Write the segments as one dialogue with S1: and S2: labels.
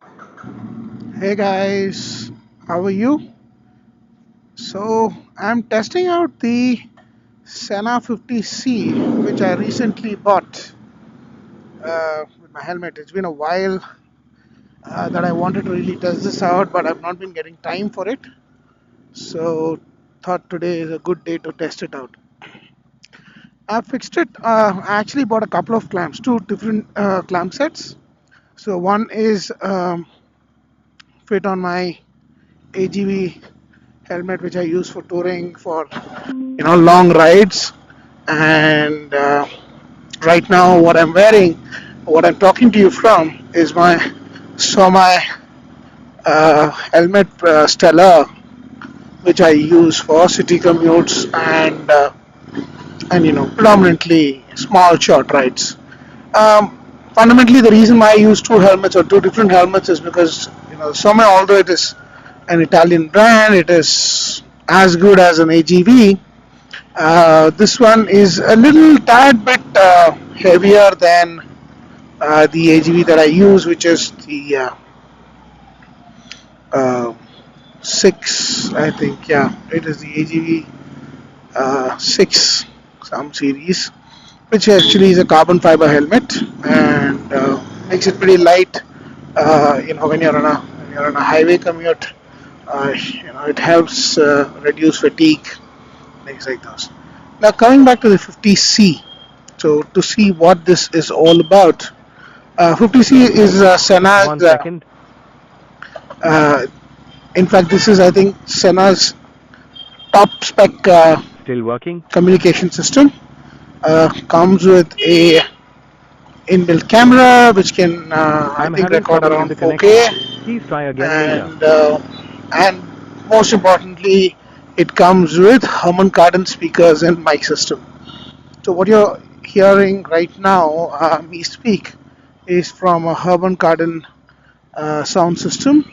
S1: Hey guys, how are you? So, I'm testing out the Sena 50C, which I recently bought with my helmet. It's been a while that I wanted to really test this out, but I've not been getting time for it. So, thought today is a good day to test it out. I fixed it. I actually bought a couple of clamps, two different clamp sets. So, one is fit on my AGV helmet, which I use for touring for long rides. And right now, what I'm talking to you from, is my helmet Stella, which I use for city commutes and predominantly small short rides. Fundamentally, the reason why I use two helmets or two different helmets is because Soma, although it is an Italian brand, it is as good as an AGV. This one is a little tad bit heavier than the AGV that I use, which is the uh, 6, I think. Yeah, it is the AGV 6 some series, which actually is a carbon fiber helmet and makes it pretty light. When you're on a highway commute, it helps reduce fatigue, things like those. Now coming back to the 50C, so to see what this is all about, 50C is Sena's.
S2: One second.
S1: Uh, in fact, this is, I think, Sena's top spec
S2: Still working.
S1: communication system. Comes with a inbuilt camera which can, I
S2: I'm
S1: think,
S2: having
S1: record
S2: trouble with
S1: around
S2: the
S1: 4K,
S2: connection. Please try again later.
S1: and most importantly, it comes with Harman Kardon speakers and mic system. So what you're hearing right now, me speak, is from a Harman Kardon sound system.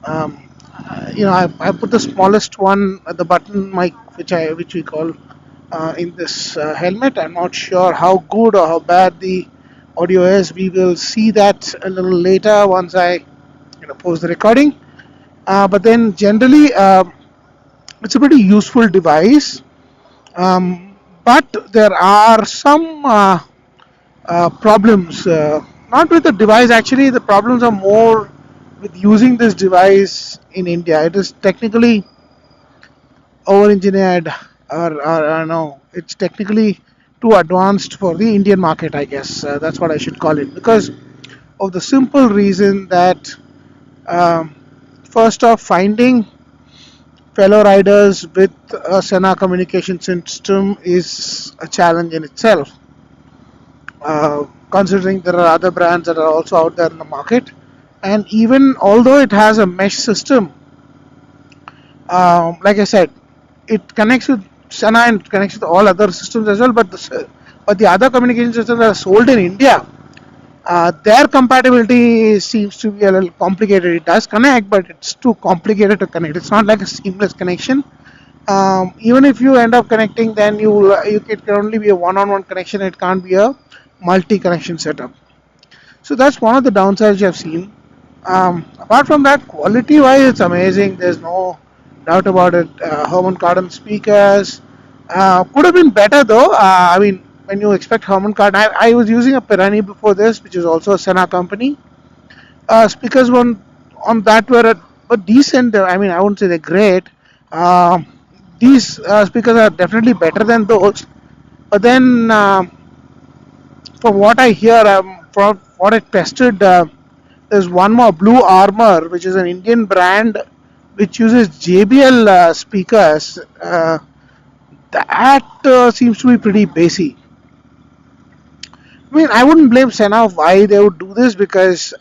S1: I put the smallest one, the button mic, which we call in this helmet. I'm not sure how good or how bad the audio is. We will see that a little later once I post the recording. But then generally, it's a pretty useful device. But there are some problems. Not with the device, actually, the problems are more with using this device in India. It is technically over engineered, or no, it's technically too advanced for the Indian market, I guess. That's what I should call it. Because of the simple reason that, um, first off, finding fellow riders with a Sena communication system is a challenge in itself. Considering there are other brands that are also out there in the market, and even although it has a mesh system, like I said, it connects with Sena and it connects with all other systems as well. But the other communication systems that are sold in India, their compatibility seems to be a little complicated. It does connect, but it's too complicated to connect. It's not like a seamless connection. Even if you end up connecting, then it can only be a one-on-one connection. It can't be a multi-connection setup. So that's one of the downsides I've seen. Apart from that, quality-wise, it's amazing. There's no doubt about it. Harman Kardon speakers could have been better though. I mean, when you expect Harman Kardon, I was using a Pirani before this, which is also a Sena company. Speakers on that were decent. I mean, I wouldn't say they're great. Uh, these speakers are definitely better than those. But then, from what I hear, from what I tested, there's one more, Blue Armor, which is an Indian brand which uses JBL speakers. That seems to be pretty basic. I mean, I wouldn't blame Sena why they would do this, because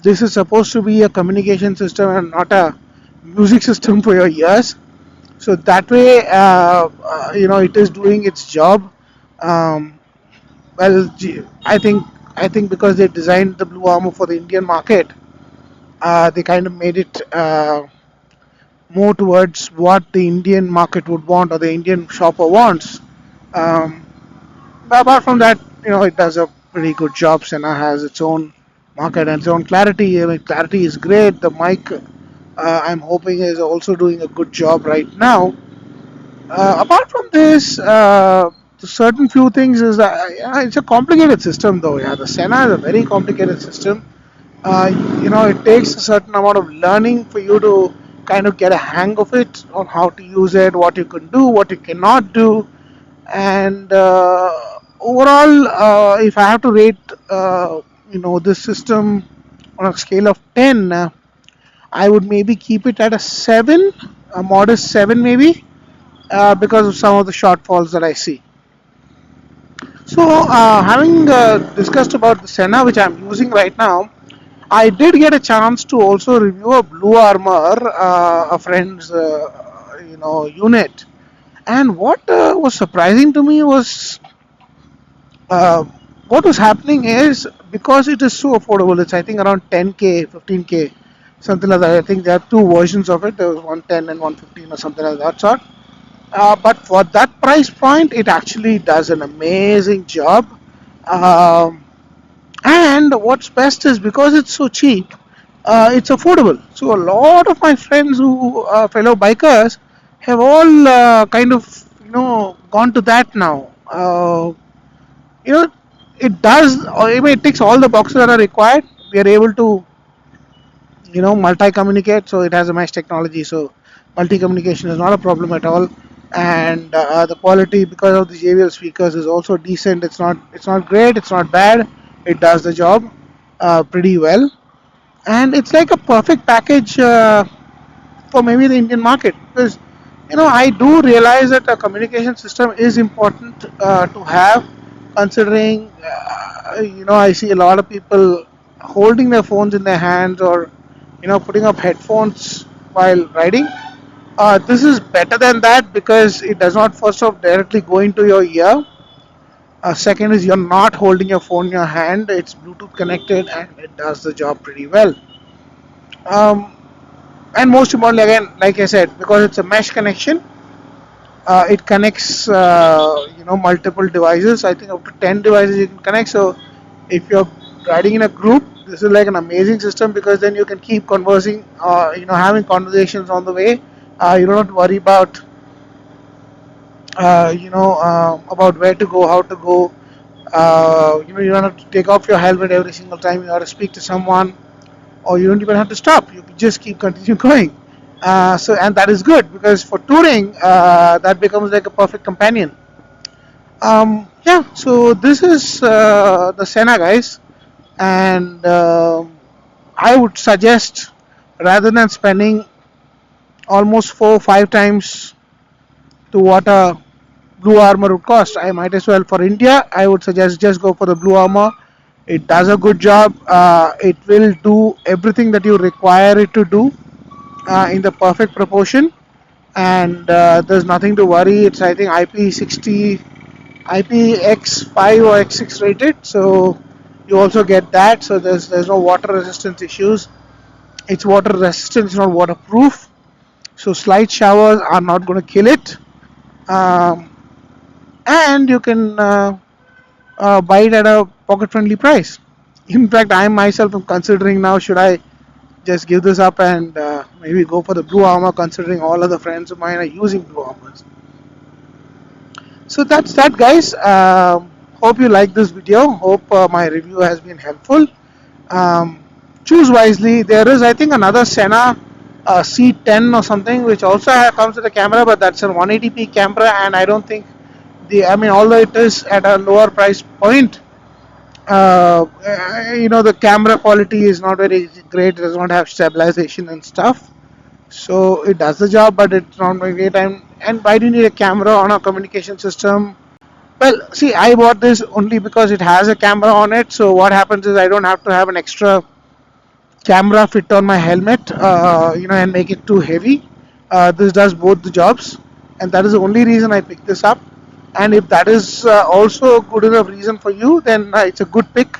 S1: this is supposed to be a communication system and not a music system for your ears. So that way, it is doing its job. Um, well, I think because they designed the Blue Armor for the Indian market, they kind of made it more towards what the Indian market would want or the Indian shopper wants. But apart from that, it does a pretty good job. Sena has its own market. And so on clarity, I mean, clarity is great. The mic, I'm hoping, is also doing a good job right now. Apart from this, certain few things is that yeah, it's a complicated system though. Yeah, the Sena is a very complicated system. uh, it takes a certain amount of learning for you to kind of get a hang of it, on how to use it, what you can do, what you cannot do. And overall, if I have to rate this system on a scale of 10, I would maybe keep it at a 7, a modest 7 maybe, because of some of the shortfalls that I see. So, having discussed about the Sena, which I'm using right now, I did get a chance to also review a Blue Armor, a friend's unit. And what was surprising to me was, uh, what was happening is, because it is so affordable. It's, I think, around 10k, 15k, something like that. I think there are two versions of it. There was 110 and 115 or something like that sort. But for that price point, it actually does an amazing job. Um, and what's best is, because it's so cheap, it's affordable. So a lot of my friends who are fellow bikers have all kind of gone to that now. You know, it does. I mean, it ticks all the boxes that are required. We are able to multi communicate, so it has a mesh technology, so multi communication is not a problem at all. And the quality, because of the JBL speakers, is also decent. It's not great, it's not bad. It does the job pretty well. And it's like a perfect package for maybe the Indian market, because I do realize that a communication system is important to have, considering I see a lot of people holding their phones in their hands, or putting up headphones while riding. This is better than that, because it does not first off directly go into your ear. Second is, you're not holding your phone in your hand, it's Bluetooth connected, and it does the job pretty well. um, and most importantly, again, like I said, because it's a mesh connection, it connects multiple devices. I think up to 10 devices you can connect. So if you're riding in a group, this is like an amazing system, because then you can keep conversing, having conversations on the way. You don't have to worry about where to go, how to go. You don't have to take off your helmet every single time you have to speak to someone, or you don't even have to stop. You can just keep continue going. And that is good, because for touring, that becomes like a perfect companion. Yeah, so this is the Sena, guys, and I would suggest, rather than spending almost 4 or 5 times to what a Blue Armor would cost, I might as well, for India, I would suggest just go for the Blue Armor. It does a good job. It will do everything that you require it to do in the perfect proportion, and there's nothing to worry. It's, I think, IP60, IPX5 or X6 rated, so you also get that. So there's no water resistance issues. It's water resistant, it's not waterproof. So slight showers are not going to kill it. Um, and you can buy it at a pocket friendly price. In fact, I myself am considering now, should I just give this up and maybe go for the Blue Armor, considering all other friends of mine are using Blue Armors. So that's that, guys. Hope you like this video. Hope my review has been helpful. Um, Choose wisely. There is, I think, another Sena C10 or something, which also comes with a camera, but that's a 180p camera, and I don't think I mean, although it is at a lower price point, the camera quality is not very great. It does not have stabilization and stuff. So it does the job, but it's not very great. And why do you need a camera on a communication system? Well, see, I bought this only because it has a camera on it. So what happens is, I don't have to have an extra camera fit on my helmet, and make it too heavy. This does both the jobs, and that is the only reason I picked this up. And if that is also good enough reason for you, then it's a good pick,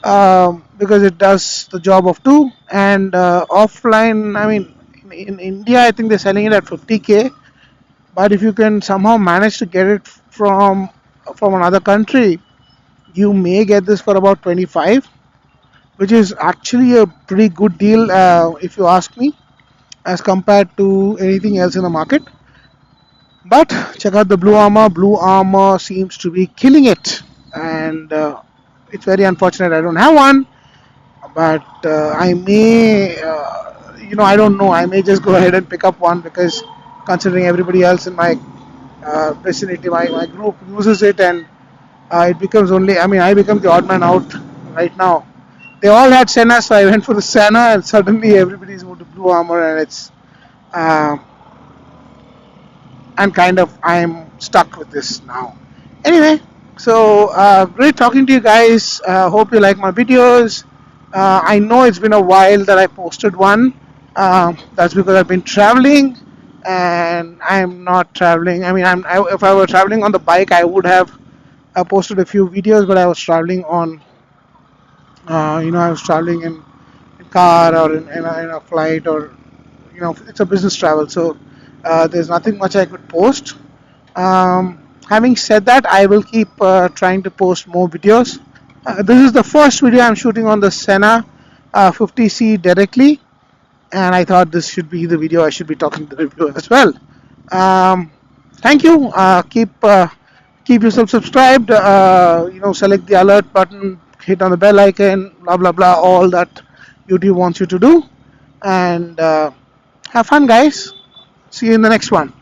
S1: because it does the job of two. And offline, I mean, in India, I think they're selling it at 50k. But if you can somehow manage to get it from another country, you may get this for about 25. which is actually a pretty good deal if you ask me, as compared to anything else in the market. But check out the Blue Armor. Blue Armor seems to be killing it, and it's very unfortunate I don't have one. But I may, I don't know. I may just go ahead and pick up one because considering everybody else in my vicinity, my group uses it, and it becomes only. I mean, I become the odd man out right now. They all had Sena, so I went for the Sena, and suddenly everybody's moved to Blue Armor, and it's uh, and kind of I'm stuck with this now. Anyway, so great talking to you guys. Hope you like my videos. I know it's been a while that I posted one. That's because I've been traveling, and I'm not traveling. I mean, if I were traveling on the bike, I would have posted a few videos, but I was traveling on, I was traveling in car or in a flight, or it's a business travel. So there's nothing much I could post. Having said that, I will keep trying to post more videos. This is the first video I'm shooting on the Sena 50C directly, and I thought this should be the video I should be talking to the reviewer as well. Um, Thank you. Keep yourself subscribed. Select the alert button, hit on the bell icon, blah blah blah, all that YouTube wants you to do, and have fun, guys. See you in the next one.